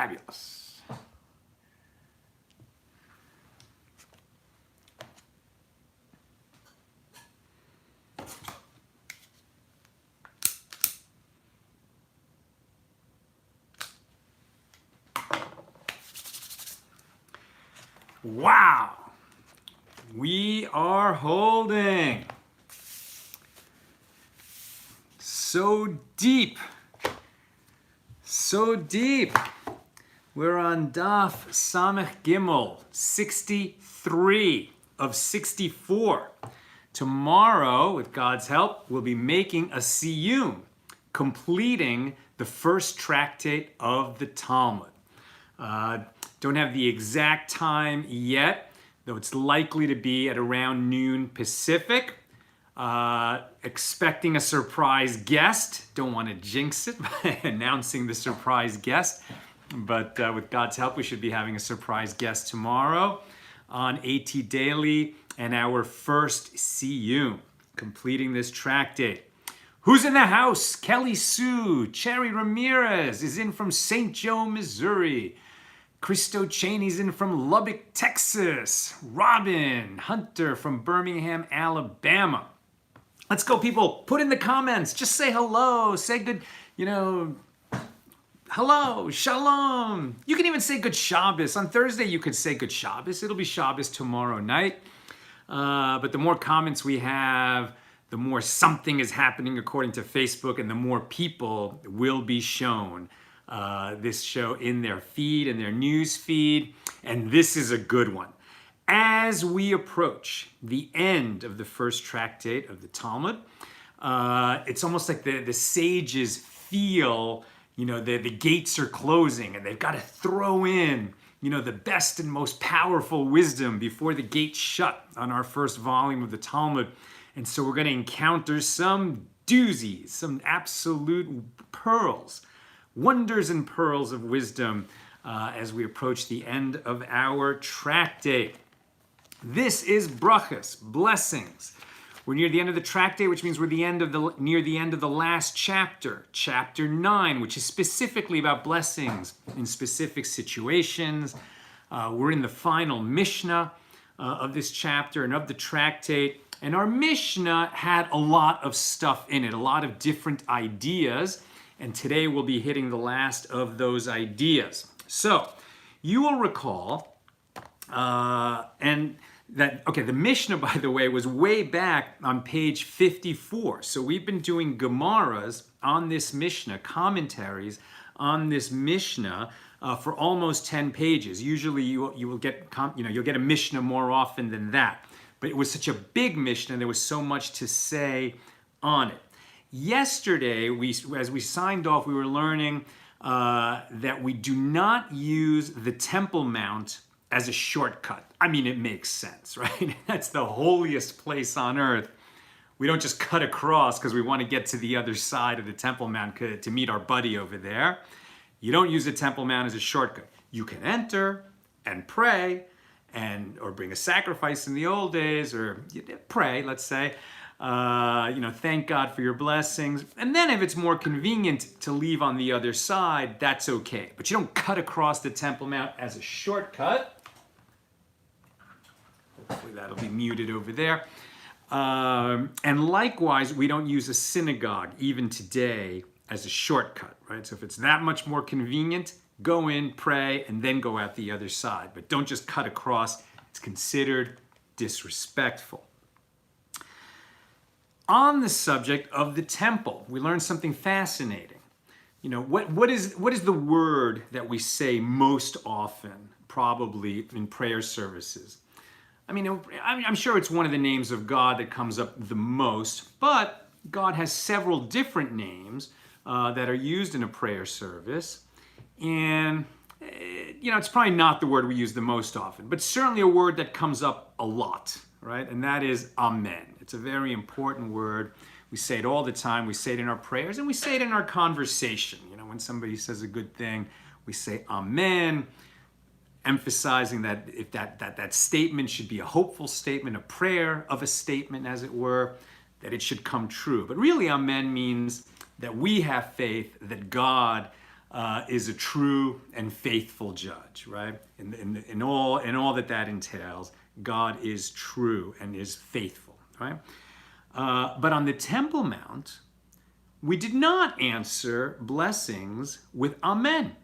Fabulous. Wow. We are holding. So deep. So deep. We're on Daf Samech Gimel, 63 of 64. Tomorrow, with God's help, we'll be making a siyum, completing the first tractate of the Talmud. Don't have the exact time yet, though it's likely to be at around noon Pacific. Expecting a surprise guest. Don't want to jinx it by announcing the surprise guest. But with God's help, we should be having a surprise guest tomorrow on AT Daily and our first siyum, completing this tractate. Who's in the house? Kelly Sue, Cherry Ramirez is in from St. Joe, Missouri. Christo Cheney's in from Lubbock, Texas. Robin Hunter from Birmingham, Alabama. Let's go, people. Put in the comments. Just say hello. Say good, hello, shalom. You can even say good Shabbos. On Thursday, you could say good Shabbos. It'll be Shabbos tomorrow night. But the more comments we have, the more something is happening according to Facebook, and the more people will be shown this show in their feed, in their news feed. And this is a good one. As we approach the end of the first tractate of the Talmud, it's almost like the sages feel, the gates are closing and they've got to throw in, the best and most powerful wisdom before the gates shut on our first volume of the Talmud. And so we're going to encounter some doozies, some absolute pearls, wonders and pearls of wisdom as we approach the end of our tractate. This is Berachos, blessings. We're near the end of the tractate, which means we're near the end of the last chapter, chapter 9, which is specifically about blessings in specific situations. We're in the final Mishnah of this chapter and of the tractate. And our Mishnah had a lot of stuff in it, a lot of different ideas. And today we'll be hitting the last of those ideas. So you will recall, the Mishnah, by the way, was way back on page 54. So we've been doing Gemaras on this Mishnah, commentaries on this Mishnah for almost 10 pages. Usually you'll get a Mishnah more often than that. But it was such a big Mishnah, there was so much to say on it. Yesterday, as we signed off, we were learning that we do not use the Temple Mount as a shortcut. I mean, it makes sense, right? That's the holiest place on earth. We don't just cut across because we want to get to the other side of the Temple Mount to meet our buddy over there. You don't use the Temple Mount as a shortcut. You can enter and pray or bring a sacrifice in the old days, or pray, let's say. Thank God for your blessings. And then if it's more convenient to leave on the other side, that's okay. But you don't cut across the Temple Mount as a shortcut. Hopefully that'll be muted over there. And likewise, we don't use a synagogue, even today, as a shortcut, right? So if it's that much more convenient, go in, pray, and then go out the other side. But don't just cut across. It's considered disrespectful. On the subject of the temple, we learned something fascinating. What is the word that we say most often, probably in prayer services? I mean, I'm sure it's one of the names of God that comes up the most, but God has several different names that are used in a prayer service. And, it's probably not the word we use the most often, but certainly a word that comes up a lot, right? And that is Amen. It's a very important word. We say it all the time. We say it in our prayers, and we say it in our conversation. When somebody says a good thing, we say Amen, emphasizing that if that statement should be a hopeful statement, a prayer of a statement, as it were, that it should come true. But really, Amen means that we have faith that God is a true and faithful judge, right? In all that entails, God is true and is faithful, right? But on the Temple Mount, we did not answer blessings with amen.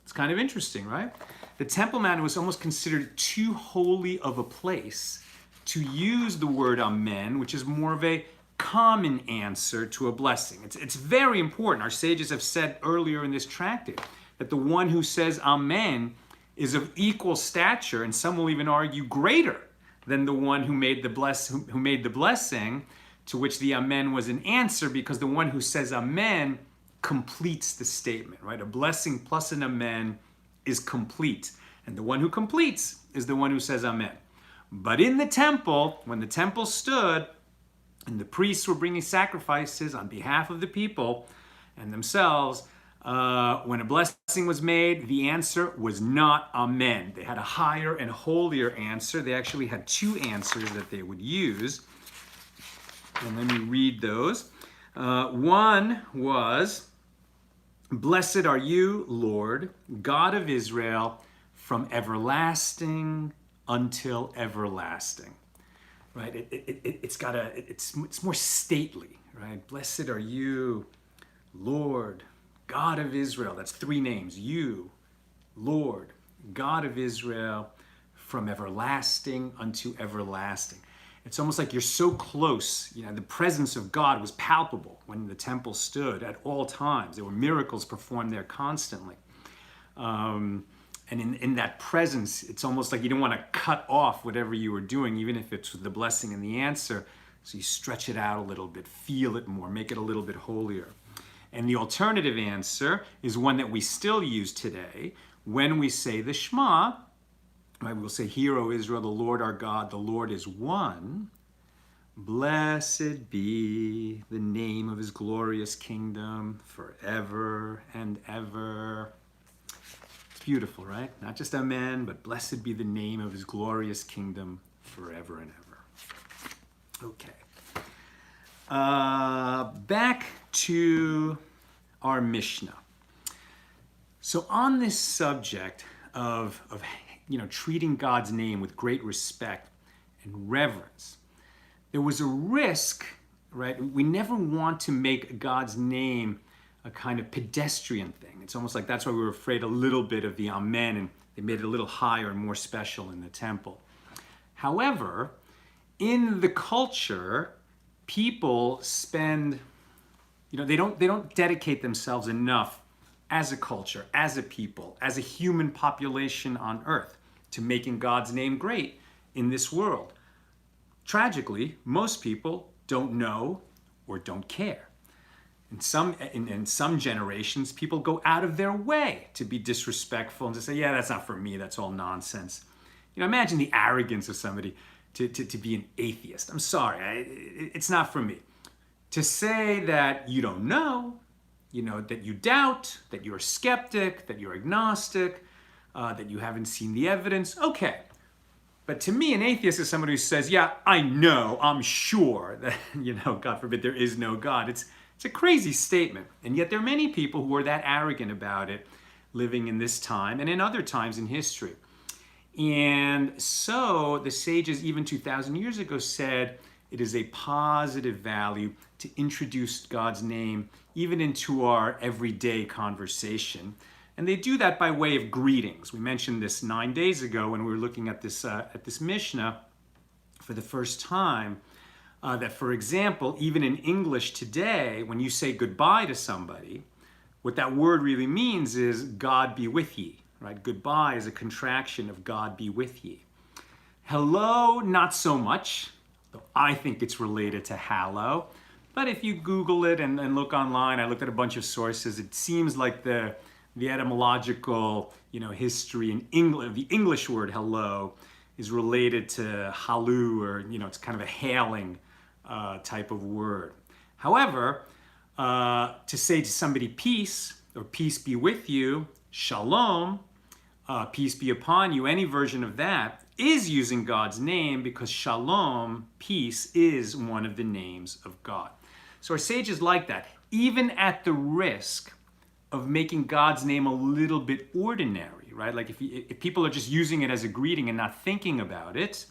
It's kind of interesting, right? The Temple Mount was almost considered too holy of a place to use the word amen, which is more of a common answer to a blessing. It's very important. Our sages have said earlier in this tractate that the one who says amen is of equal stature, and some will even argue greater than the one who made the blessing, to which the amen was an answer, because the one who says amen completes the statement, right? A blessing plus an amen is complete, and the one who completes is the one who says amen. But in the temple, when the temple stood and the priests were bringing sacrifices on behalf of the people and themselves, when a blessing was made, the answer was not amen. They had a higher and holier answer. They actually had two answers that they would use. And let me read those. One was, "Blessed are you, Lord, God of Israel, from everlasting until everlasting." Right? It's more stately, right? Blessed are you, Lord, God of Israel. That's three names. You, Lord, God of Israel, from everlasting unto everlasting. It's almost like you're so close. The presence of God was palpable when the temple stood at all times. There were miracles performed there constantly. And in that presence, it's almost like you don't want to cut off whatever you were doing, even if it's with the blessing and the answer. So you stretch it out a little bit, feel it more, make it a little bit holier. And the alternative answer is one that we still use today when we say the Shema. Right? We'll say, "Hear, O Israel, the Lord our God, the Lord is one. Blessed be the name of his glorious kingdom forever and ever." It's beautiful, right? Not just amen, but blessed be the name of his glorious kingdom forever and ever. Okay. Back to our Mishnah. So on this subject of treating God's name with great respect and reverence, there was a risk, right? We never want to make God's name a kind of pedestrian thing. It's almost like that's why we were afraid a little bit of the amen, and they made it a little higher and more special in the temple. However, in the culture, people spend, they don't dedicate themselves enough as a culture, as a people, as a human population on earth to making God's name great in this world. Tragically, most people don't know or don't care. In some generations, people go out of their way to be disrespectful and to say, "Yeah, that's not for me, that's all nonsense." Imagine the arrogance of somebody to be an atheist. I'm sorry, it's not for me. To say that you don't know, that you doubt, that you're a skeptic, that you're agnostic, that you haven't seen the evidence, okay. But to me, an atheist is somebody who says, "Yeah, I know, I'm sure that, God forbid, there is no God." It's a crazy statement. And yet there are many people who are that arrogant about it living in this time and in other times in history. And so the sages, even 2,000 years ago, said it is a positive value to introduce God's name even into our everyday conversation. And they do that by way of greetings. We mentioned this 9 days ago when we were looking at this Mishnah for the first time, that, for example, even in English today, when you say goodbye to somebody, what that word really means is "God be with ye." Right? Goodbye is a contraction of "God be with ye." Hello, not so much. Though I think it's related to hallow. But if you Google it and look online, I looked at a bunch of sources, it seems like the etymological history in English, the English word hello is related to halu, or it's kind of a hailing type of word. However, to say to somebody peace, or peace be with you, shalom, peace be upon you, any version of that is using God's name, because shalom, peace, is one of the names of God. So our sages like that, even at the risk of making God's name a little bit ordinary, right? Like if people are just using it as a greeting and not thinking about it,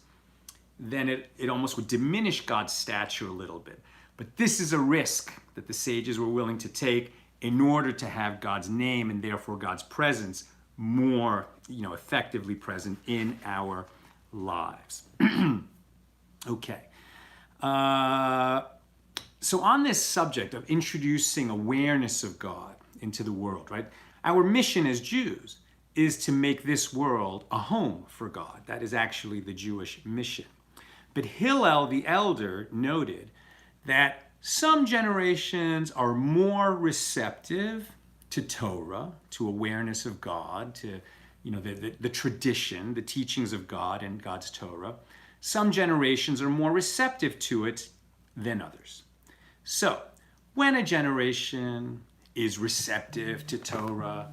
then it almost would diminish God's stature a little bit. But this is a risk that the sages were willing to take in order to have God's name and therefore God's presence more, effectively present in our lives. Okay. So on this subject of introducing awareness of God into the world, right? Our mission as Jews is to make this world a home for God. That is actually the Jewish mission. But Hillel the elder noted that some generations are more receptive to Torah, to awareness of God, to the tradition, the teachings of God and God's Torah. Some generations are more receptive to it than others. So, when a generation is receptive to Torah,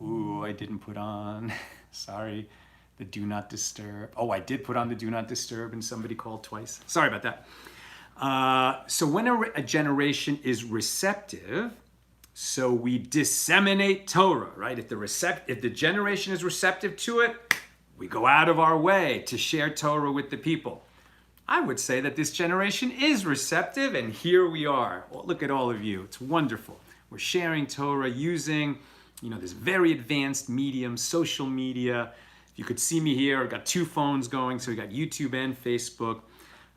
I didn't put on, sorry, the do not disturb. Oh, I did put on the do not disturb and somebody called twice. Sorry about that. So when a generation is receptive, so we disseminate Torah, right? If the generation is receptive to it, we go out of our way to share Torah with the people. I would say that this generation is receptive, and here we are. Well, look at all of you. It's wonderful. We're sharing Torah using, this very advanced medium, social media. If you could see me here, I've got 2 phones going, so we got YouTube and Facebook.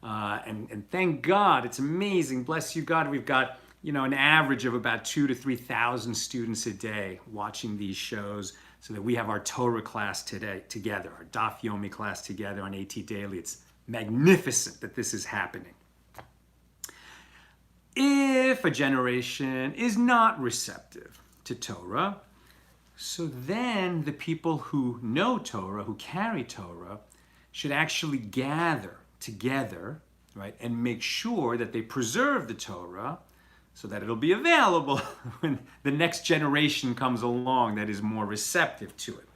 And thank God, it's amazing. Bless you, God. We've got, an average of about 2,000 to 3,000 students a day watching these shows, so that we have our Torah class together, our Daf Yomi class together on AT Daily. It's magnificent that this is happening. If a generation is not receptive to Torah, so then the people who know Torah, who carry Torah, should actually gather together, right, and make sure that they preserve the Torah so that it'll be available when the next generation comes along that is more receptive to it.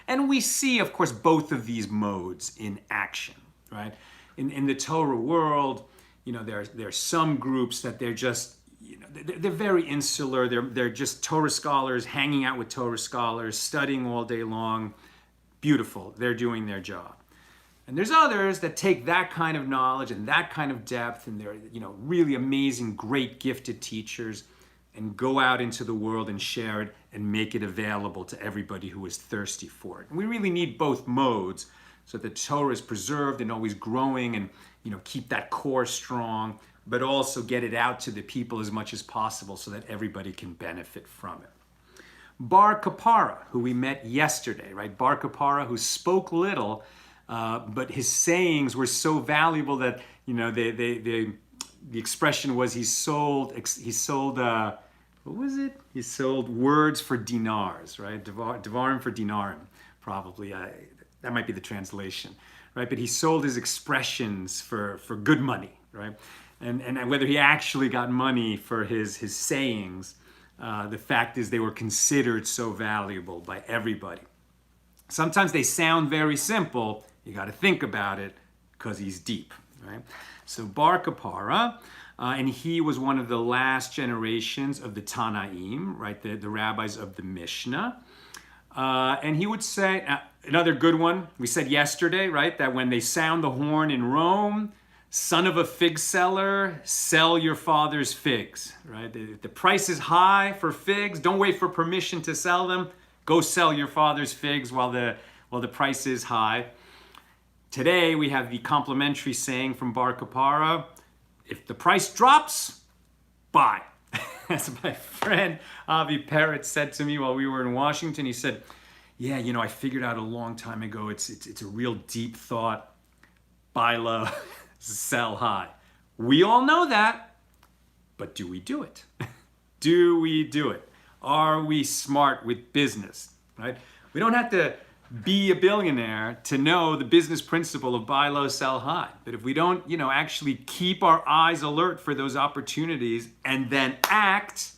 And we see, of course, both of these modes in action, right? In the Torah world, there are some groups that they're just, they're very insular. They're just Torah scholars hanging out with Torah scholars, studying all day long. Beautiful. They're doing their job. And there's others that take that kind of knowledge and that kind of depth, and they're, really amazing, great, gifted teachers, and go out into the world and share it and make it available to everybody who is thirsty for it. And we really need both modes so that Torah is preserved and always growing, and keep that core strong, but also get it out to the people as much as possible so that everybody can benefit from it. Bar Kapara, who we met yesterday, right? Bar Kapara, who spoke little, but his sayings were so valuable that the expression was he sold what was it? He sold words for dinars, right? Devarim for dinarim, probably. That might be the translation, right? But he sold his expressions for good money, right? And whether he actually got money for his sayings, the fact is they were considered so valuable by everybody. Sometimes they sound very simple. You got to think about it because he's deep, right? So Bar Kapara, and he was one of the last generations of the Tanaim, right? The rabbis of the Mishnah. And he would say, another good one, we said yesterday, right? That when they sound the horn in Rome, son of a fig seller, sell your father's figs, right? If the price is high for figs, don't wait for permission to sell them. Go sell your father's figs while the price is high. Today, we have the complimentary saying from Bar Kapara, if the price drops, buy. As my friend Avi Peretz said to me while we were in Washington, he said, yeah, I figured out a long time ago, it's a real deep thought. Buy low, sell high. We all know that, but do we do it? Do we do it? Are we smart with business, right? We don't have to be a billionaire to know the business principle of buy low, sell high. But if we don't, actually keep our eyes alert for those opportunities and then act,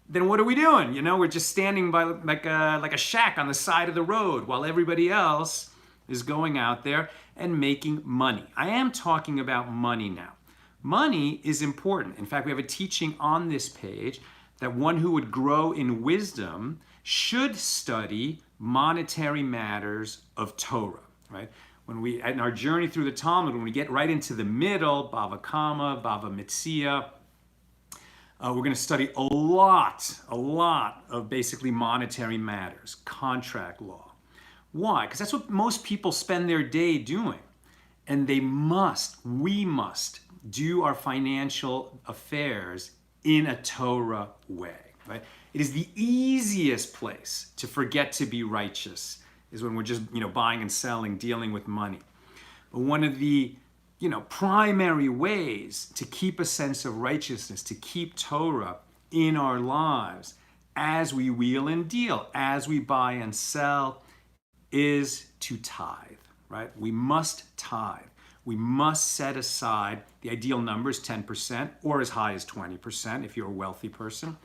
then what are we doing? We're just standing by like a shack on the side of the road while everybody else is going out there and making money. I am talking about money now. Money is important. In fact, we have a teaching on this page that one who would grow in wisdom should study monetary matters of Torah, right? When we, in our journey through the Talmud, when we get right into the middle, Bava Kama, Bava Metzia, we're going to study a lot of basically monetary matters, contract law. Why? Because that's what most people spend their day doing. And we must do our financial affairs in a Torah way, right? It is the easiest place to forget to be righteous is when we're just, buying and selling, dealing with money. But one of the, primary ways to keep a sense of righteousness, to keep Torah in our lives as we wheel and deal, as we buy and sell, is to tithe, right? We must tithe. We must set aside, the ideal number is 10% or as high as 20% if you're a wealthy person,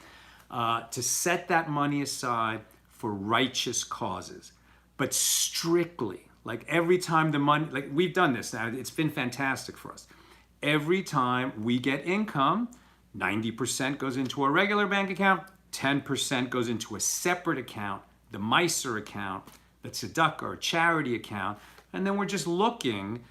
to set that money aside for righteous causes. But strictly, like every time the money, like we've done this now, it's been fantastic for us. Every time we get income, 90% goes into a regular bank account, 10% goes into a separate account, the Meiser account, the tzedakah or charity account, and then we're just looking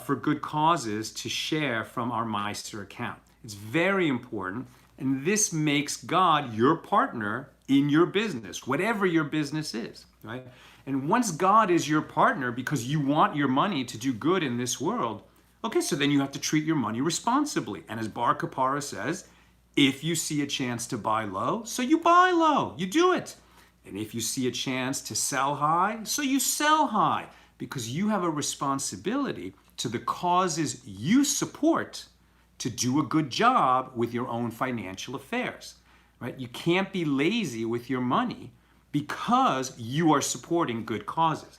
for good causes to share from our Meiser account. It's very important, and this makes God your partner in your business, whatever your business is, right? And once God is your partner because you want your money to do good in this world, okay, so then you have to treat your money responsibly. And as Bar Kapara says, if you see a chance to buy low, so you buy low, you do it. And if you see a chance to sell high, so you sell high, because you have a responsibility to the causes you support to do a good job with your own financial affairs, right? You can't be lazy with your money because you are supporting good causes.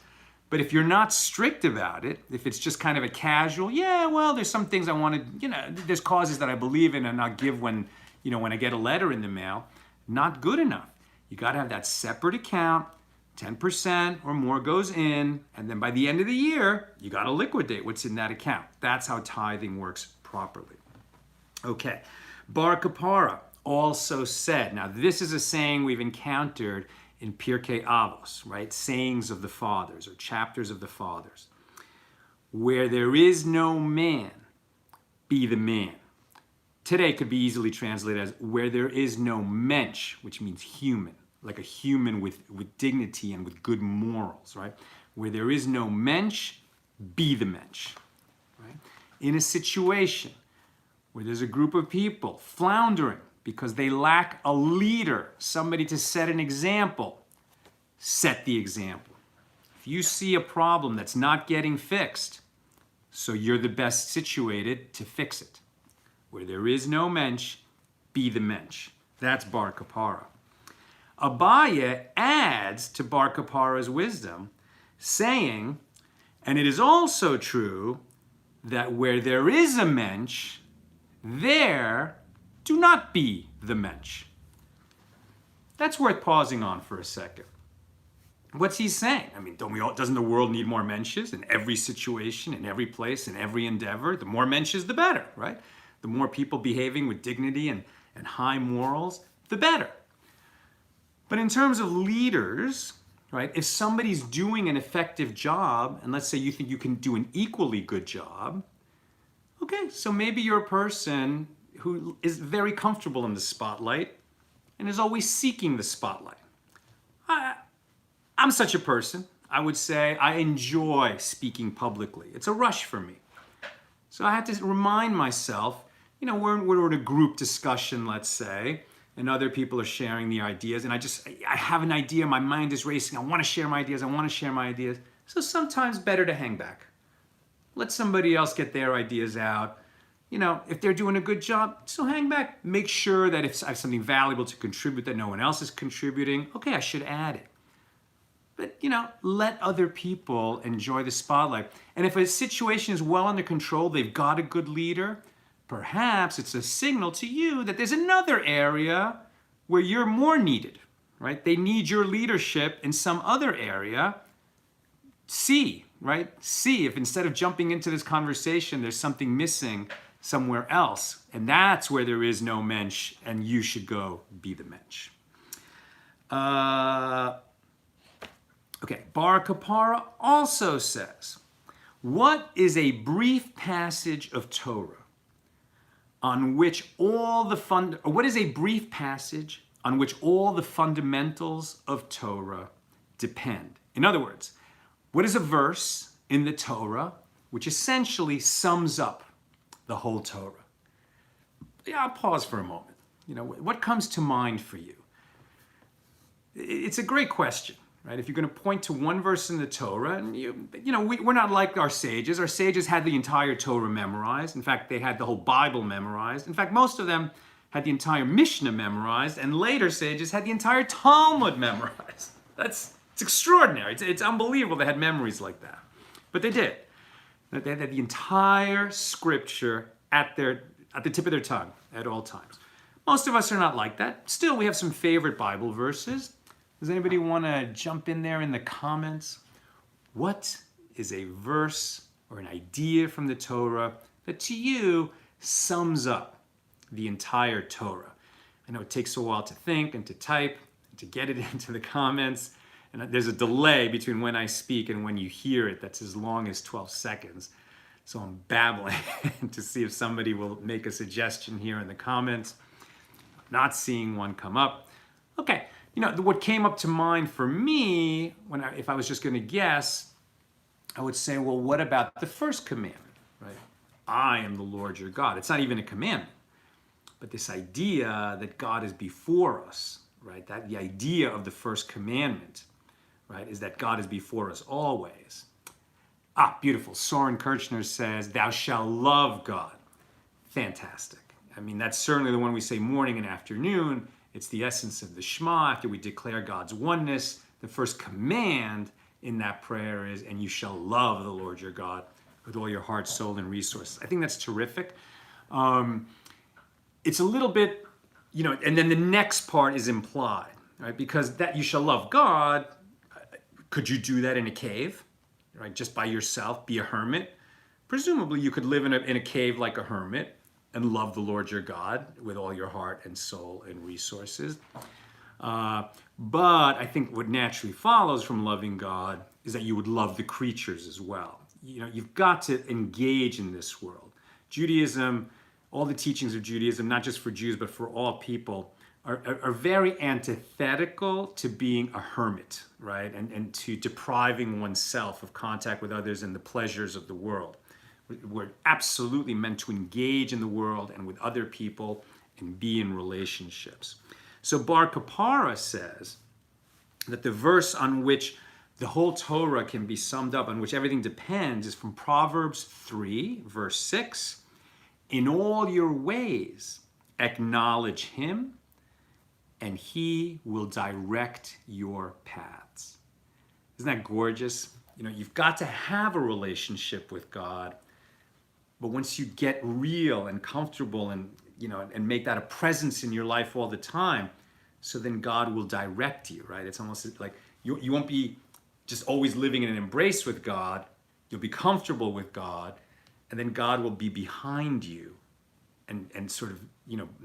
But if you're not strict about it, if it's just kind of a casual, there's some things I want to, there's causes that I believe in and I'll give when I get a letter in the mail, not good enough. You got to have that separate account, 10% or more goes in, and then by the end of the year, you got to liquidate what's in that account. That's how tithing works properly. Okay, Bar Kapara also said, now this is a saying we've encountered in Pirkei Avos, right? Sayings of the fathers or chapters of the fathers. Where there is no man, be the man. Today could be easily translated as where there is no mensch, which means human, like a human with dignity and with good morals, right? Where there is no mensch, be the mensch, right? In a situation where there's a group of people floundering because they lack a leader, somebody to set an example, set the example. If you see a problem that's not getting fixed, so you're the best situated to fix it. Where there is no mensch, be the mensch. That's Bar Kapara. Abaye adds to Bar Kapara's wisdom, saying, and it is also true that where there is a mensch, there do not be the mensch. That's worth pausing on for a second. What's he saying? I mean, doesn't the world need more mensches in every situation, in every place, in every endeavor? The more mensches, the better, right? The more people behaving with dignity and high morals, the better. But in terms of leaders, right, if somebody's doing an effective job, and let's say you think you can do an equally good job, okay, so maybe you're a person who is very comfortable in the spotlight and is always seeking the spotlight. I'm such a person. I would say I enjoy speaking publicly. It's a rush for me. So I have to remind myself, we're in a group discussion, let's say, and other people are sharing the ideas, and I have an idea, my mind is racing, I want to share my ideas, So sometimes better to hang back. Let somebody else get their ideas out. If they're doing a good job, so hang back. Make sure that if I have something valuable to contribute that no one else is contributing, okay, I should add it. But, let other people enjoy the spotlight. And if a situation is well under control, they've got a good leader, perhaps it's a signal to you that there's another area where you're more needed, right? They need your leadership in some other area. See if instead of jumping into this conversation, there's something missing somewhere else. And that's where there is no mensch, and you should go be the mensch. Okay, Bar Kapara also says, what is a brief passage of Torah on which all the fundamentals of Torah depend? In other words, what is a verse in the Torah which essentially sums up the whole Torah? Yeah, I'll pause for a moment. What comes to mind for you? It's a great question, right? If you're going to point to one verse in the Torah, and we're not like our sages. Our sages had the entire Torah memorized. In fact, they had the whole Bible memorized. In fact, most of them had the entire Mishnah memorized, and later sages had the entire Talmud memorized. It's extraordinary. It's unbelievable they had memories like that. But they did. They had the entire scripture at the tip of their tongue at all times. Most of us are not like that. Still, we have some favorite Bible verses. Does anybody want to jump in there in the comments? What is a verse or an idea from the Torah that to you sums up the entire Torah? I know it takes a while to think and to type and to get it into the comments. And there's a delay between when I speak and when you hear it that's as long as 12 seconds. So I'm babbling to see if somebody will make a suggestion here in the comments. I'm not seeing one come up. Okay, what came up to mind for me, if I was just going to guess, I would say, well, what about the first commandment, right? I am the Lord your God. It's not even a commandment, but this idea that God is before us, right? That the idea of the first commandment, right, is that God is before us always. Beautiful. Soren Kirchner says, thou shalt love God. Fantastic. I mean, that's certainly the one we say morning and afternoon. It's the essence of the Shema. After we declare God's oneness, the first command in that prayer is, and you shall love the Lord your God with all your heart, soul, and resources. I think that's terrific. It's a little bit, and then the next part is implied, right? Because that you shall love God, could you do that in a cave, right? Just by yourself, be a hermit? Presumably you could live in a cave like a hermit and love the Lord your God with all your heart and soul and resources. But I think what naturally follows from loving God is that you would love the creatures as well. You've got to engage in this world. Judaism, all the teachings of Judaism, not just for Jews, but for all people, are very antithetical to being a hermit, right? And to depriving oneself of contact with others and the pleasures of the world. We're absolutely meant to engage in the world and with other people and be in relationships. So Bar Kapara says that the verse on which the whole Torah can be summed up, on which everything depends, is from Proverbs 3, verse 6. In all your ways, acknowledge him, and he will direct your paths. Isn't that gorgeous? You've got to have a relationship with God, but once you get real and comfortable and make that a presence in your life all the time, so then God will direct you, right? It's almost like you won't be just always living in an embrace with God. You'll be comfortable with God, and then God will be behind you and sort of,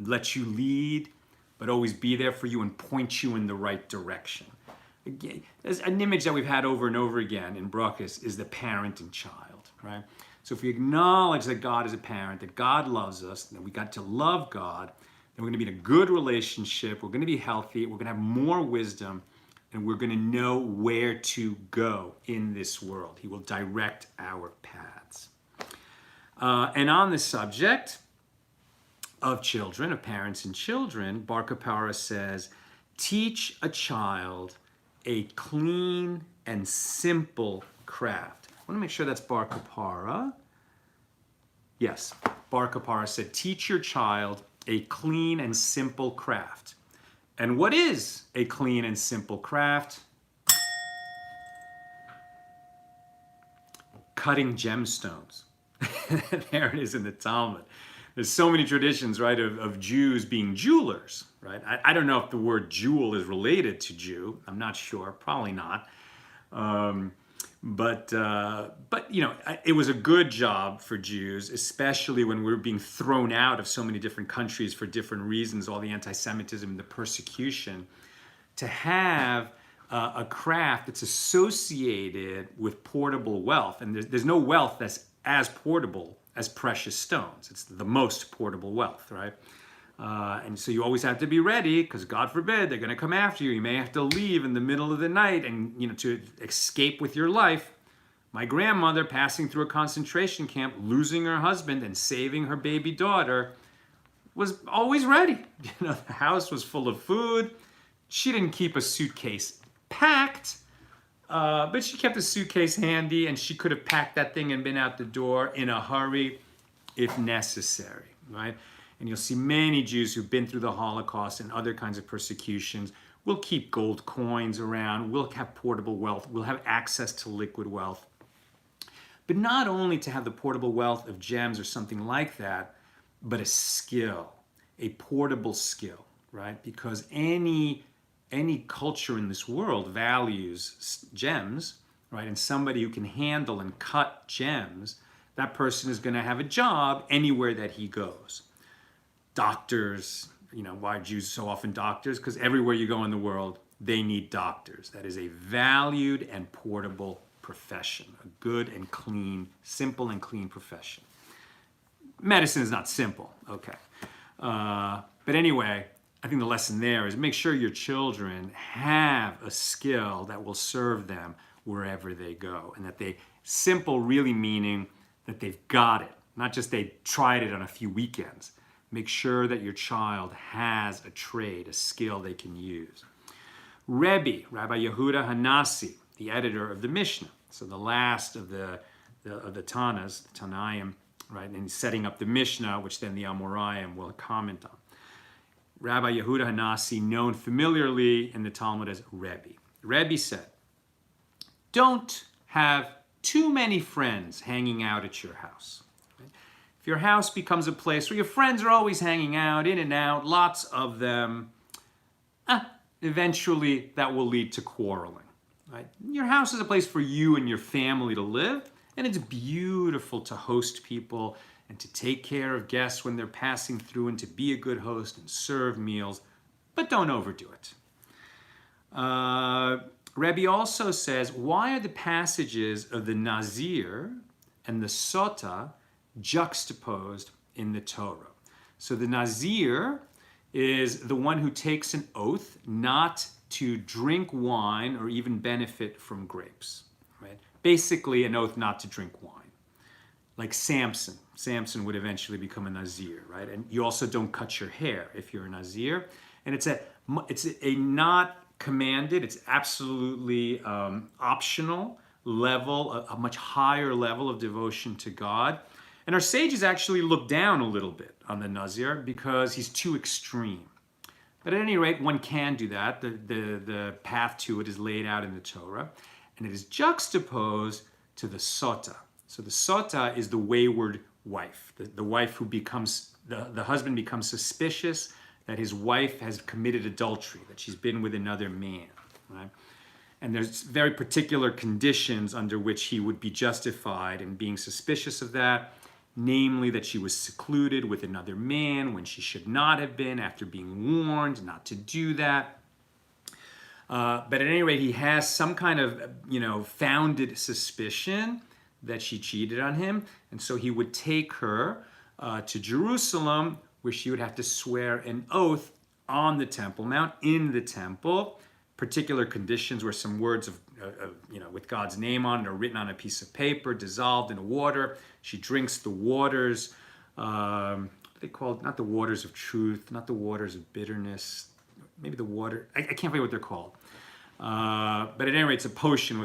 let you lead, but always be there for you and point you in the right direction. Again, there's an image that we've had over and over again in Berachos is the parent and child, right? So if we acknowledge that God is a parent, that God loves us, that we got to love God, then we're going to be in a good relationship, we're going to be healthy, we're going to have more wisdom, and we're going to know where to go in this world. He will direct our paths. And on the subject of children, of parents and children, Bar Kapara says, teach a child a clean and simple craft. I want to make sure that's Bar Kapara. Yes, Bar Kapara said, teach your child a clean and simple craft. And what is a clean and simple craft? Cutting gemstones. There it is in the Talmud. There's so many traditions, right, of Jews being jewelers, right? I don't know if the word jewel is related to Jew. I'm not sure. Probably not. But it was a good job for Jews, especially when we were being thrown out of so many different countries for different reasons, all the anti-Semitism, the persecution, to have a craft that's associated with portable wealth. And there's no wealth that's as portable as precious stones. It's the most portable wealth, right? And so you always have to be ready, because God forbid they're going to come after you. You may have to leave in the middle of the night and to escape with your life. My grandmother, passing through a concentration camp, losing her husband and saving her baby daughter, was always ready. The house was full of food. She didn't keep a suitcase packed, but she kept a suitcase handy, and she could have packed that thing and been out the door in a hurry if necessary, right? And you'll see many Jews who've been through the Holocaust and other kinds of persecutions will keep gold coins around, will have portable wealth, will have access to liquid wealth. But not only to have the portable wealth of gems or something like that, but a skill, a portable skill, right? Because any culture in this world values gems, right? And somebody who can handle and cut gems, that person is going to have a job anywhere that he goes. Doctors, why are Jews so often doctors? Because everywhere you go in the world, they need doctors. That is a valued and portable profession, a good and clean, simple and clean profession. Medicine is not simple, okay. But anyway, I think the lesson there is make sure your children have a skill that will serve them wherever they go. And that simple really meaning that they've got it, not just they tried it on a few weekends. Make sure that your child has a trade, a skill they can use. Rabbi Yehuda Hanasi, the editor of the Mishnah, so the last of the Tanas, the Tanaim, right, and setting up the Mishnah, which then the Amoraim will comment on. Rabbi Yehuda Hanasi, known familiarly in the Talmud as Rebbe. Rebbe said, don't have too many friends hanging out at your house. If your house becomes a place where your friends are always hanging out, in and out, lots of them, eventually that will lead to quarreling. Right? Your house is a place for you and your family to live, and it's beautiful to host people and to take care of guests when they're passing through and to be a good host and serve meals, but don't overdo it. Rebbe also says, why are the passages of the Nazir and the Sota juxtaposed in the Torah? So the Nazir is the one who takes an oath not to drink wine or even benefit from grapes, right? Basically an oath not to drink wine. Like Samson. Samson would eventually become a Nazir, right? And you also don't cut your hair if you're a Nazir. And it's a not commanded, it's absolutely optional level, a much higher level of devotion to God. And our sages actually look down a little bit on the Nazir because he's too extreme. But at any rate, one can do that. The path to it is laid out in the Torah. And it is juxtaposed to the Sota. So the Sota is the wayward wife. The wife who becomes, the husband becomes suspicious that his wife has committed adultery, that she's been with another man, right? And there's very particular conditions under which he would be justified in being suspicious of that, namely that she was secluded with another man when she should not have been after being warned not to do that. But at any rate, he has some kind of, founded suspicion that she cheated on him. And so he would take her to Jerusalem, where she would have to swear an oath on the Temple Mount, in the temple, particular conditions where some words with God's name on it are written on a piece of paper, dissolved in water. She drinks the waters, what are they called? Not the waters of truth, not the waters of bitterness, maybe the water, I can't forget what they're called. But at any rate, it's a potion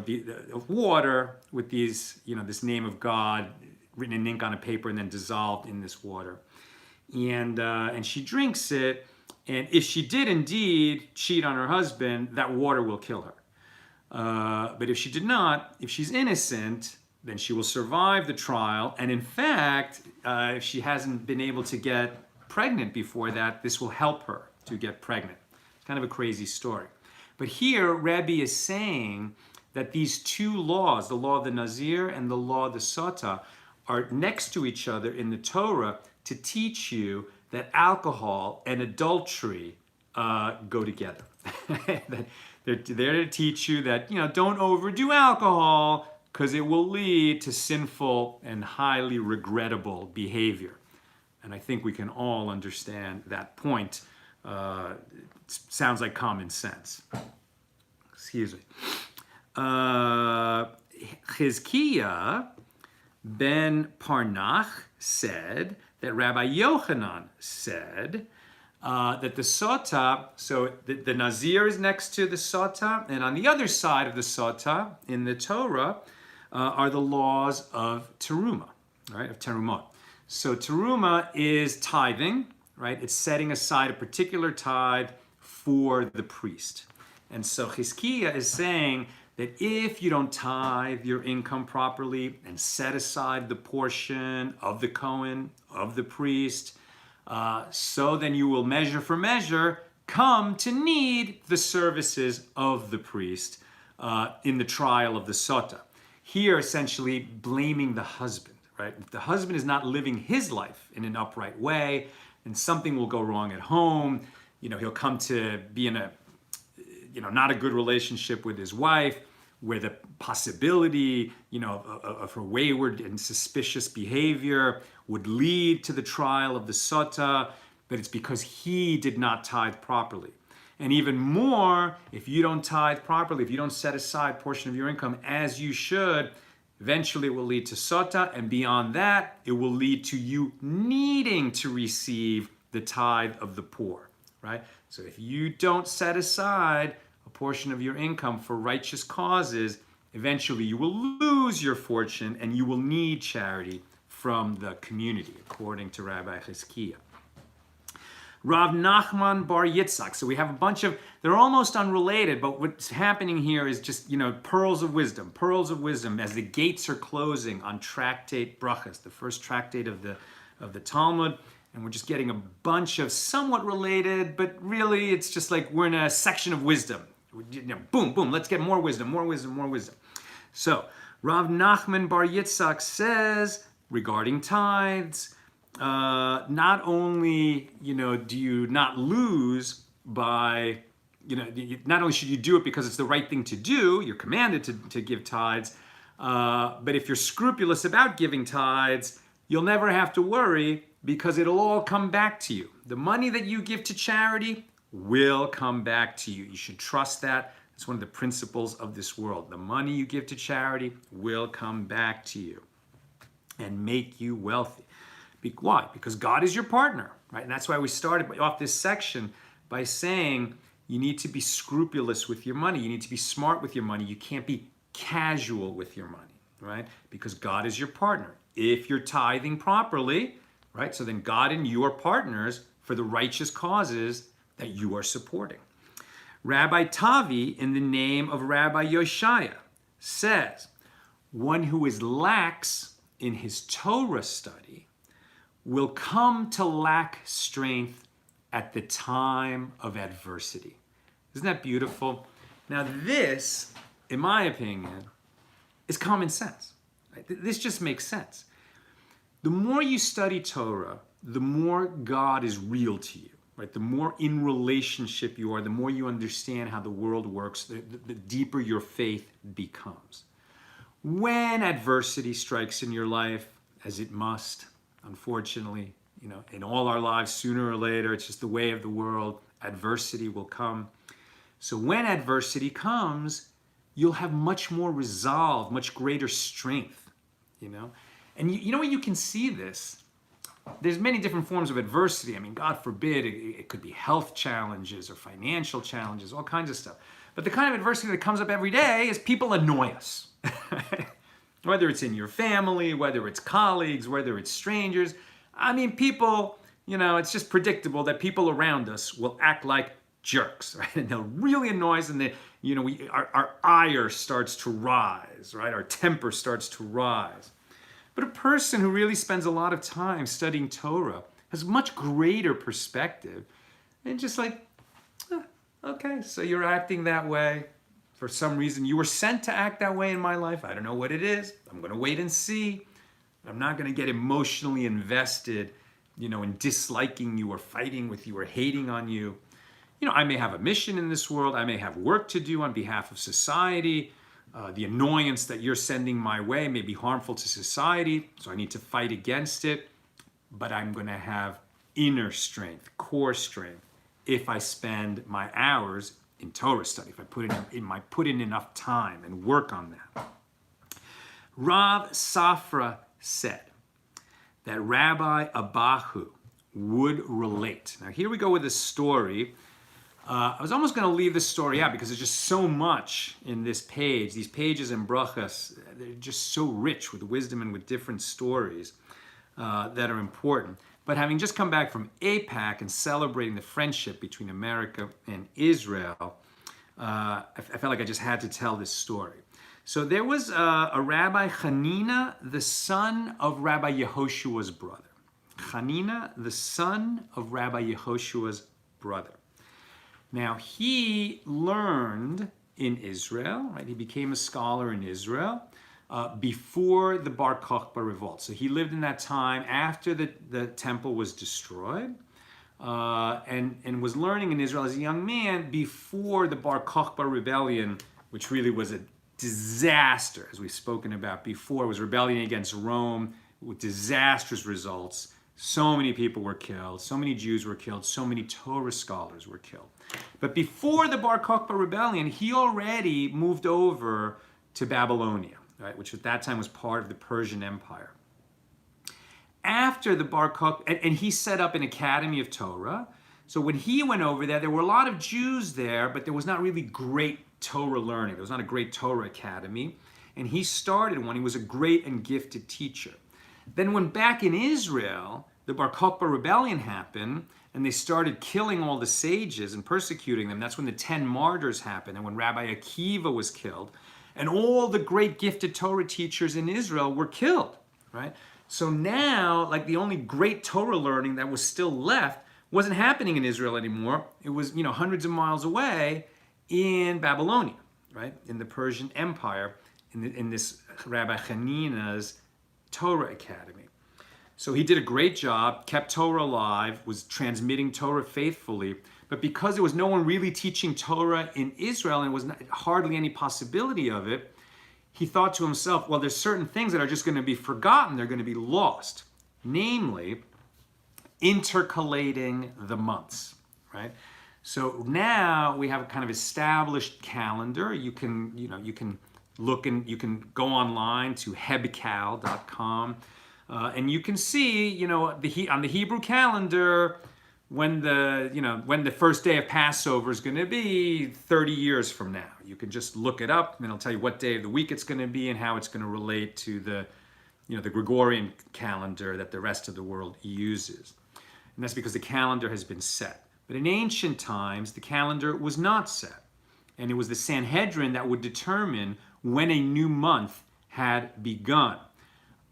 of water with these, this name of God written in ink on a paper and then dissolved in this water. And she drinks it, and if she did indeed cheat on her husband, that water will kill her. But if she did not, if she's innocent, then she will survive the trial. And in fact, if she hasn't been able to get pregnant before that, this will help her to get pregnant. It's kind of a crazy story. But here, Rebbe is saying that these two laws, the law of the Nazir and the law of the Sotah, are next to each other in the Torah to teach you that alcohol and adultery go together. They're there to teach you that, don't overdo alcohol because it will lead to sinful and highly regrettable behavior. And I think we can all understand that point. It sounds like common sense. Excuse me. Chizkiah ben Parnach said that Rabbi Yochanan said that the Sotah, so the Nazir is next to the Sotah, and on the other side of the Sotah in the Torah are the laws of Terumah, right, of Terumot. So Terumah is tithing, right? It's setting aside a particular tithe for the priest. And so Chizkiah is saying that if you don't tithe your income properly and set aside the portion of the Kohen, of the priest, so then you will measure for measure come to need the services of the priest in the trial of the Sotah. Here essentially blaming the husband, right? If the husband is not living his life in an upright way, and something will go wrong at home, he'll come to be in a not a good relationship with his wife, where the possibility, of her wayward and suspicious behavior would lead to the trial of the Sotah, but it's because he did not tithe properly. And even more, if you don't tithe properly, if you don't set aside a portion of your income as you should, eventually it will lead to Sotah, and beyond that, it will lead to you needing to receive the tithe of the poor, right? So if you don't set aside a portion of your income for righteous causes, eventually you will lose your fortune and you will need charity from the community, according to Rabbi Chizkiah. Rav Nachman bar Yitzchak. So we have a bunch of, they're almost unrelated, but what's happening here is just, pearls of wisdom as the gates are closing on tractate Berachos, the first tractate of the Talmud. And we're just getting a bunch of somewhat related, but really it's just like we're in a section of wisdom. Boom, boom, let's get more wisdom. So Rav Nachman bar Yitzchak says regarding tithes, not only, do you not lose by, not only should you do it because it's the right thing to do, you're commanded to give tithes, but if you're scrupulous about giving tithes, you'll never have to worry because it'll all come back to you. The money that you give to charity will come back to you. You should trust that. It's one of the principles of this world. The money you give to charity will come back to you and make you wealthy. Why? Because God is your partner, right? And that's why we started off this section by saying you need to be scrupulous with your money. You need to be smart with your money. You can't be casual with your money, right? Because God is your partner. If you're tithing properly, right? So then God and you are partners for the righteous causes that you are supporting. Rabbi Tavi, in the name of Rabbi Yoshiah, says, one who is lax in his Torah study will come to lack strength at the time of adversity. Isn't that beautiful? Now this, in my opinion, is common sense. Right? This just makes sense. The more you study Torah, the more God is real to you. Right? The more in relationship you are, the more you understand how the world works, the deeper your faith becomes. When adversity strikes in your life, as it must, unfortunately, in all our lives, sooner or later, it's just the way of the world, adversity will come. So when adversity comes, you'll have much more resolve, much greater strength, And you know where you can see this? There's many different forms of adversity. I mean, God forbid, it could be health challenges or financial challenges, all kinds of stuff. But the kind of adversity that comes up every day is people annoy us. Whether it's in your family, whether it's colleagues, whether it's strangers. I mean, people, it's just predictable that people around us will act like jerks, right? And they'll really annoy us, and our ire starts to rise, right? Our temper starts to rise. But a person who really spends a lot of time studying Torah has much greater perspective and just like, okay, so you're acting that way. for some reason you were sent to act that way in my life. I don't know what it is. I'm going to wait and see. I'm not going to get emotionally invested, in disliking you or fighting with you or hating on you. I may have a mission in this world. I may have work to do on behalf of society. The annoyance that you're sending my way may be harmful to society, so I need to fight against it. But I'm going to have inner strength, core strength, if I spend my hours in Torah study, if I put in enough time and work on that. Rav Safra said that Rabbi Abahu would relate. Now here we go with a story. I was almost going to leave this story out because there's just so much in this page. These pages in Berachos, they're just so rich with wisdom and with different stories that are important. But having just come back from AIPAC and celebrating the friendship between America and Israel, I felt like I just had to tell this story. So there was a Rabbi Hanina, the son of Rabbi Yehoshua's brother. Hanina, the son of Rabbi Yehoshua's brother. Now, he learned in Israel, right? He became a scholar in Israel before the Bar Kokhba revolt. So he lived in that time after the temple was destroyed and was learning in Israel as a young man before the Bar Kokhba rebellion, which really was a disaster, as we've spoken about before. It was rebellion against Rome with disastrous results. So many people were killed, so many Jews were killed, so many Torah scholars were killed. But before the Bar Kokhba rebellion, he already moved over to Babylonia, right, which at that time was part of the Persian Empire. After the Bar Kokhba, and he set up an academy of Torah. So when he went over there were a lot of Jews there, but there was not really great Torah learning. There was not a great Torah academy. And he started one. He was a great and gifted teacher. Then when back in Israel, the Bar Kokhba rebellion happened, and they started killing all the sages and persecuting them. That's when the 10 martyrs happened, and when Rabbi Akiva was killed. And all the great gifted Torah teachers in Israel were killed, right? So now, like the only great Torah learning that was still left wasn't happening in Israel anymore. It was, hundreds of miles away in Babylonia, right? In the Persian Empire, in this Rabbi Hanina's Torah Academy. So he did a great job, kept Torah alive, was transmitting Torah faithfully, but because there was no one really teaching Torah in Israel and was hardly any possibility of it, he thought to himself, well, there's certain things that are just going to be forgotten, they're going to be lost. Namely, intercalating the months, right? So now we have a kind of established calendar. You can look and you can go online to hebcal.com and you can see, on the Hebrew calendar when the first day of Passover is going to be 30 years from now. You can just look it up and it'll tell you what day of the week it's going to be and how it's going to relate to the Gregorian calendar that the rest of the world uses. And that's because the calendar has been set. But in ancient times, the calendar was not set. And it was the Sanhedrin that would determine when a new month had begun.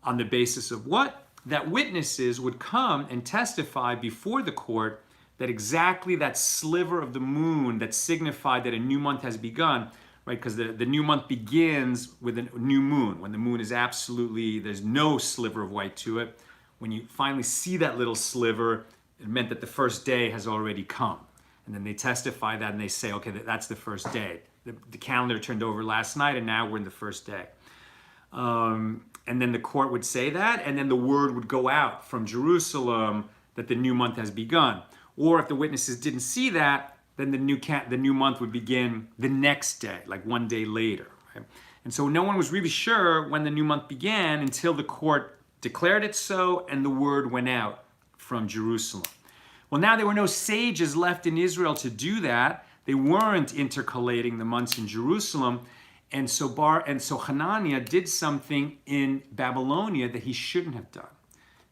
On the basis of what? That witnesses would come and testify before the court that exactly that sliver of the moon that signified that a new month has begun, right? Because the new month begins with a new moon, when the moon is absolutely, there's no sliver of white to it. When you finally see that little sliver, it meant that the first day has already come. And then they testify that and they say, okay, that's the first day. The calendar turned over last night and now we're in the first day. And then the court would say that, and then the word would go out from Jerusalem that the new month has begun. Or if the witnesses didn't see that, then the new month would begin the next day, like one day later. Right? And so no one was really sure when the new month began until the court declared it so and the word went out from Jerusalem. Well, now there were no sages left in Israel to do that. They weren't intercalating the months in Jerusalem. And so Hananiah did something in Babylonia that he shouldn't have done.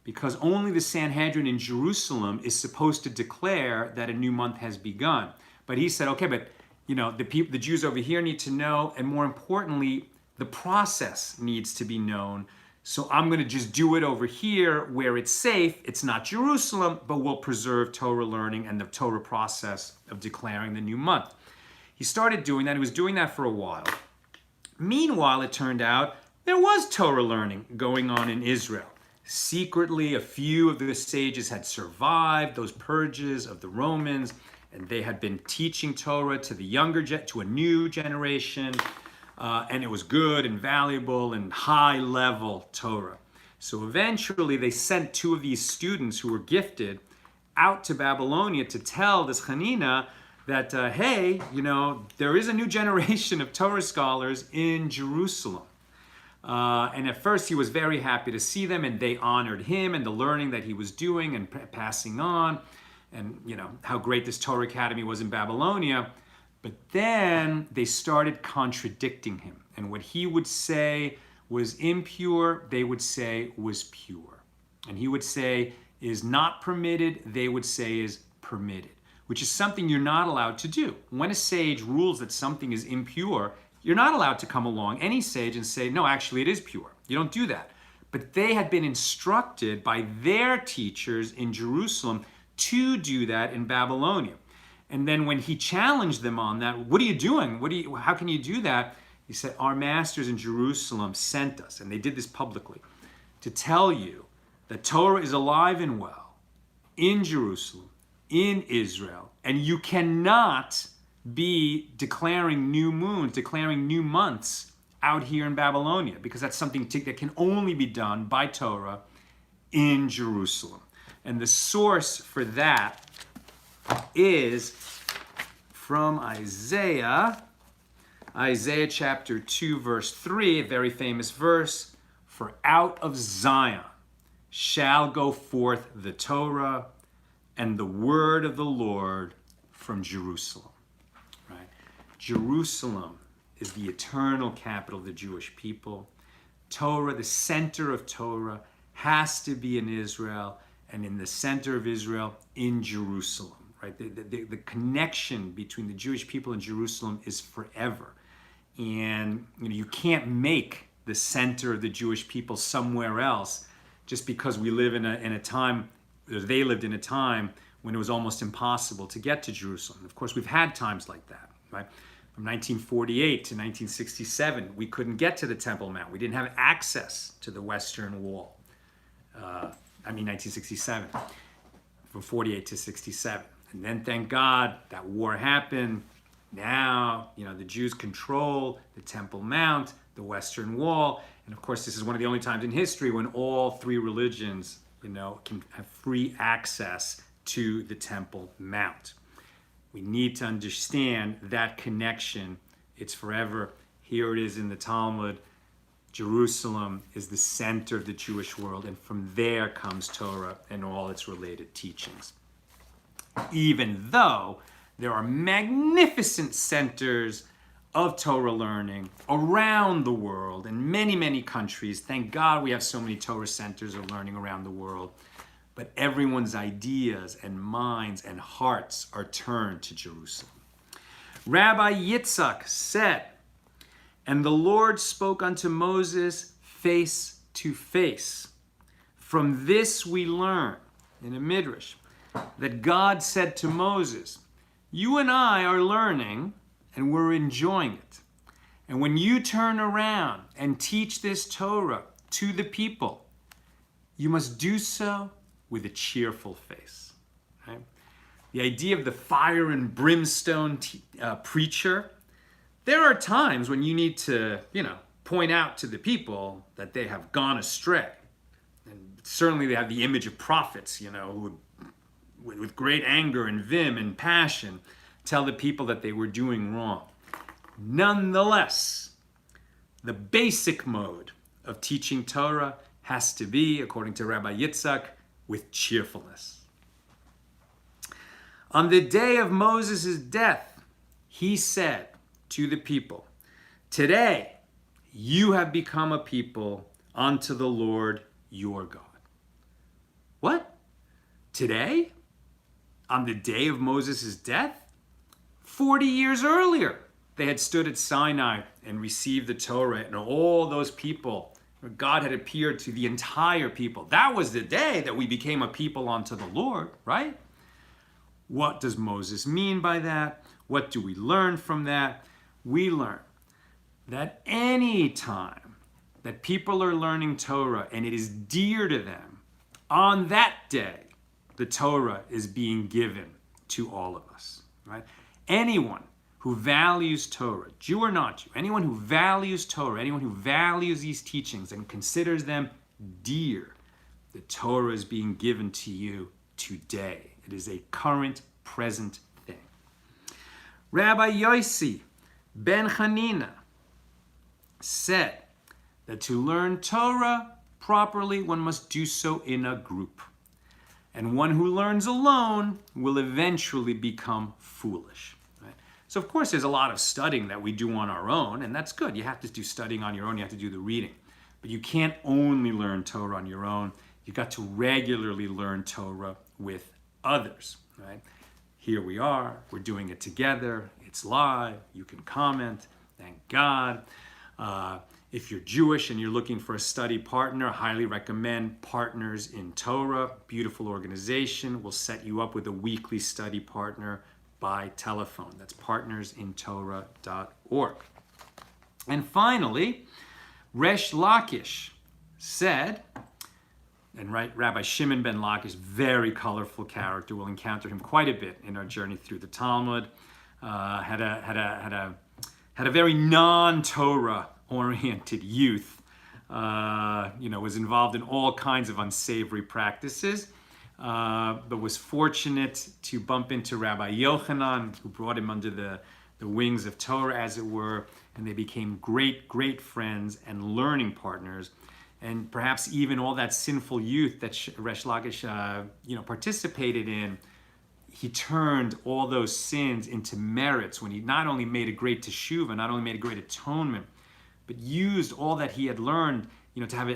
Because only the Sanhedrin in Jerusalem is supposed to declare that a new month has begun. But he said, okay, but the Jews over here need to know, and more importantly, the process needs to be known. So I'm going to just do it over here where it's safe. It's not Jerusalem, but we'll preserve Torah learning and the Torah process of declaring the new month. He started doing that. He was doing that for a while. Meanwhile, it turned out there was Torah learning going on in Israel. Secretly, a few of the sages had survived those purges of the Romans, and they had been teaching Torah to to a new generation, and it was good and valuable and high-level Torah. So eventually, they sent two of these students who were gifted out to Babylonia to tell this Hanina that, hey, there is a new generation of Torah scholars in Jerusalem. And at first he was very happy to see them, and they honored him and the learning that he was doing and passing on, and how great this Torah Academy was in Babylonia. But then they started contradicting him, and what he would say was impure, they would say was pure. And he would say is not permitted, they would say is permitted, which is something you're not allowed to do. When a sage rules that something is impure, you're not allowed to come along, any sage, and say, no, actually it is pure. You don't do that. But they had been instructed by their teachers in Jerusalem to do that in Babylonia. And then when he challenged them on that, what are you doing? How can you do that? He said, our masters in Jerusalem sent us, and they did this publicly, to tell you that Torah is alive and well in Jerusalem, in Israel, and you cannot be declaring new moons, declaring new months out here in Babylonia, because that's something that can only be done by Torah in Jerusalem. And the source for that is from Isaiah chapter 2, verse 3, a very famous verse. For out of Zion shall go forth the Torah and the word of the Lord from Jerusalem. Right? Jerusalem is the eternal capital of the Jewish people. Torah, the center of Torah, has to be in Israel, and in the center of Israel, in Jerusalem. Right? The connection between the Jewish people and Jerusalem is forever. And you can't make the center of the Jewish people somewhere else just because we live in a time, or they lived in a time when it was almost impossible to get to Jerusalem. Of course, we've had times like that, right? From 1948 to 1967, we couldn't get to the Temple Mount. We didn't have access to the Western Wall. 1967, from 48 to 67. And then, thank God, that war happened. Now, the Jews control the Temple Mount, the Western Wall. And of course, this is one of the only times in history when all three religions, can have free access to the Temple Mount. We need to understand that connection. It's forever. Here it is in the Talmud. Jerusalem is the center of the Jewish world, and from there comes Torah and all its related teachings. Even though there are magnificent centers of Torah learning around the world in many, many countries. Thank God we have so many Torah centers of learning around the world. But everyone's ideas and minds and hearts are turned to Jerusalem. Rabbi Yitzchak said, and the Lord spoke unto Moses face to face. From this we learn in a midrash that God said to Moses, you and I are learning and we're enjoying it. And when you turn around and teach this Torah to the people, you must do so with a cheerful face. Right? The idea of the fire and brimstone preacher, there are times when you need to, point out to the people that they have gone astray. And certainly they have the image of prophets, who with great anger and vim and passion tell the people that they were doing wrong. Nonetheless, the basic mode of teaching Torah has to be, according to Rabbi Yitzchak, with cheerfulness. On the day of Moses' death, he said to the people, today you have become a people unto the Lord your God. What? Today? On the day of Moses' death? 40 years earlier, they had stood at Sinai and received the Torah, and all those people, God had appeared to the entire people. That was the day that we became a people unto the Lord, right? What does Moses mean by that? What do we learn from that? We learn that any time that people are learning Torah and it is dear to them, on that day, the Torah is being given to all of us, right? Anyone who values Torah, Jew or not Jew, anyone who values Torah, anyone who values these teachings and considers them dear, the Torah is being given to you today. It is a current, present thing. Rabbi Yossi ben Hanina said that to learn Torah properly, one must do so in a group. And one who learns alone will eventually become foolish. Right? So of course there's a lot of studying that we do on our own, and that's good. You have to do studying on your own, you have to do the reading. But you can't only learn Torah on your own. You've got to regularly learn Torah with others. Right? Here we are, we're doing it together, it's live, you can comment, thank God. If you're Jewish and you're looking for a study partner, I highly recommend Partners in Torah. Beautiful organization. We'll set you up with a weekly study partner by telephone. That's partnersintorah.org. And finally, Resh Lakish said, and Rabbi Shimon ben Lakish, very colorful character. We'll encounter him quite a bit in our journey through the Talmud. Had a very non-Torah oriented youth, was involved in all kinds of unsavory practices, but was fortunate to bump into Rabbi Yochanan, who brought him under the wings of Torah, as it were, and they became great friends and learning partners. And perhaps even all that sinful youth that Resh Lakish, participated in, he turned all those sins into merits when he not only made a great teshuvah, not only made a great atonement, but used all that he had learned, to have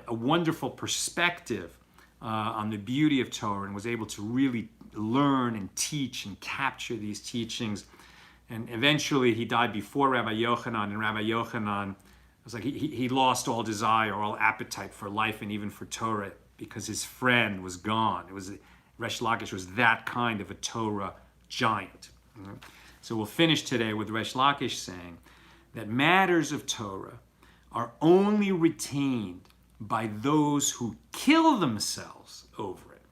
a wonderful perspective on the beauty of Torah, and was able to really learn and teach and capture these teachings. And eventually he died before Rabbi Yochanan, and Rabbi Yochanan was like, he lost all desire, all appetite for life and even for Torah, because his friend was gone. Resh Lakish was that kind of a Torah giant. So we'll finish today with Resh Lakish saying that matters of Torah are only retained by those who kill themselves over it.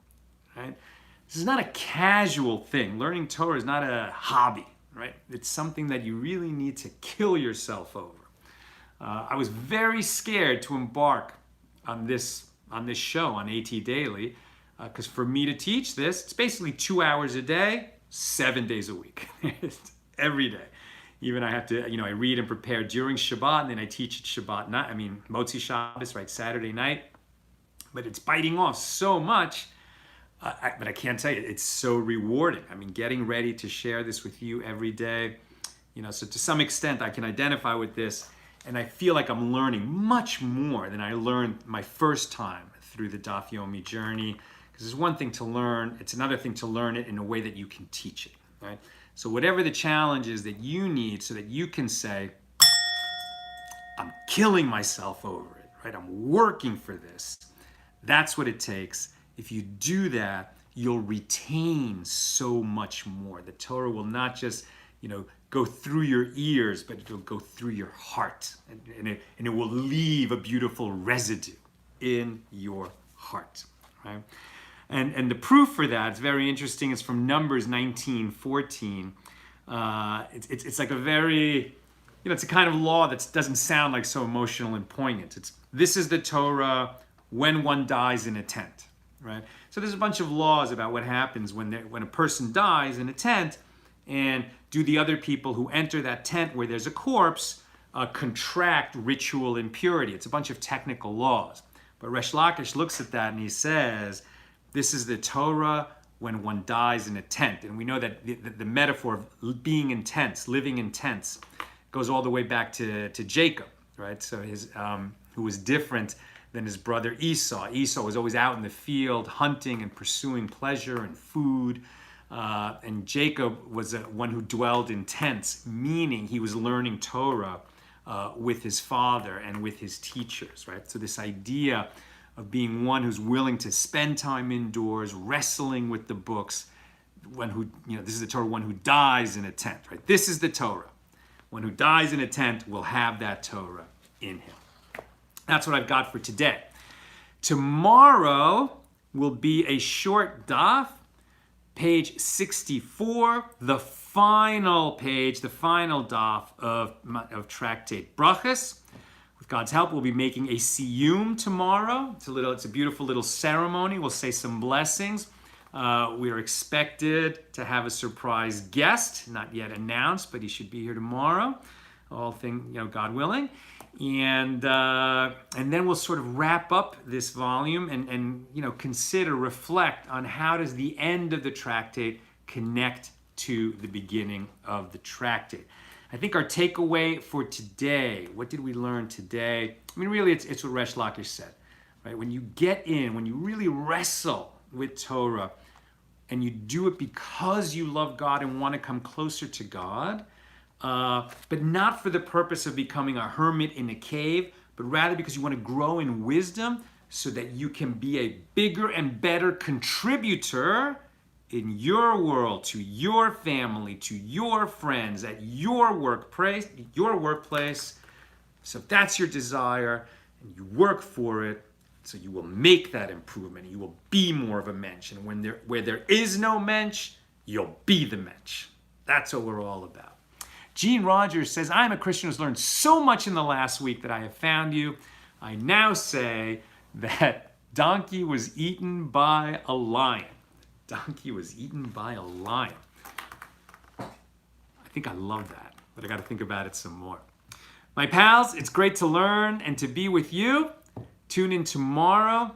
Right? This is not a casual thing. Learning Torah is not a hobby. Right? It's something that you really need to kill yourself over. I was very scared to embark on this show on AT Daily, because for me to teach this, it's basically 2 hours a day, 7 days a week, every day. Even I have to, I read and prepare during Shabbat, and then I teach at Shabbat night. Motzi Shabbos, right, Saturday night. But it's biting off so much. But I can't tell you, it's so rewarding. Getting ready to share this with you every day. So to some extent, I can identify with this, and I feel like I'm learning much more than I learned my first time through the Daf Yomi journey. Because it's one thing to learn, it's another thing to learn it in a way that you can teach it, right? So whatever the challenge is that you need so that you can say, I'm killing myself over it, right? I'm working for this. That's what it takes. If you do that, you'll retain so much more. The Torah will not just, go through your ears, but it'll go through your heart. And it will leave a beautiful residue in your heart, right? And the proof for that, it's very interesting, it's from Numbers 19:14. It's like a very, it's a kind of law that doesn't sound like so emotional and poignant. This is the Torah when one dies in a tent, right? So there's a bunch of laws about what happens when a person dies in a tent, and do the other people who enter that tent where there's a corpse contract ritual impurity. It's a bunch of technical laws. But Resh Lakish looks at that and he says, this is the Torah when one dies in a tent. And we know that the metaphor of being in tents, living in tents, goes all the way back to Jacob, right? So who was different than his brother Esau. Esau was always out in the field hunting and pursuing pleasure and food. And Jacob was one who dwelled in tents, meaning he was learning Torah with his father and with his teachers, right? So this idea of being one who's willing to spend time indoors, wrestling with the books, one who, this is the Torah, one who dies in a tent, right? This is the Torah. One who dies in a tent will have that Torah in him. That's what I've got for today. Tomorrow will be a short daf, page 64, the final page, the final daf of tractate Berachos. With God's help, we'll be making a siyum tomorrow. It's a beautiful little ceremony. We'll say some blessings. We are expected to have a surprise guest, not yet announced, but he should be here tomorrow. God willing. And then we'll sort of wrap up this volume and consider, reflect on how does the end of the tractate connect to the beginning of the tractate. I think our takeaway for today, what did we learn today? I mean, really, it's what Resh Lakish said, right? When you get in, when you really wrestle with Torah, and you do it because you love God and want to come closer to God, but not for the purpose of becoming a hermit in a cave, but rather because you want to grow in wisdom so that you can be a bigger and better contributor in your world, to your family, to your friends, at your workplace. So if that's your desire and you work for it, so you will make that improvement. You will be more of a mensch. And where there is no mensch, you'll be the mensch. That's what we're all about. Gene Rogers says, I'm a Christian who's learned so much in the last week that I have found you. I now say that donkey was eaten by a lion. Donkey was eaten by a lion. I think I love that, but I got to think about it some more. My pals, it's great to learn and to be with you. Tune in tomorrow.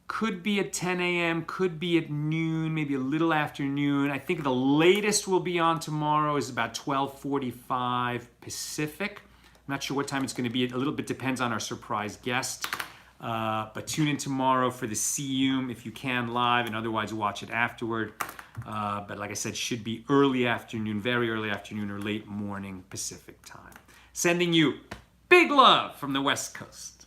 Could be at 10 a.m., could be at noon, maybe a little after noon. I think the latest we'll be on tomorrow is about 12:45 Pacific. I'm not sure what time it's going to be. A little bit depends on our surprise guest. But tune in tomorrow for the siyum if you can live, and otherwise watch it afterward. But like I said, should be early afternoon, very early afternoon or late morning Pacific time. Sending you big love from the West Coast.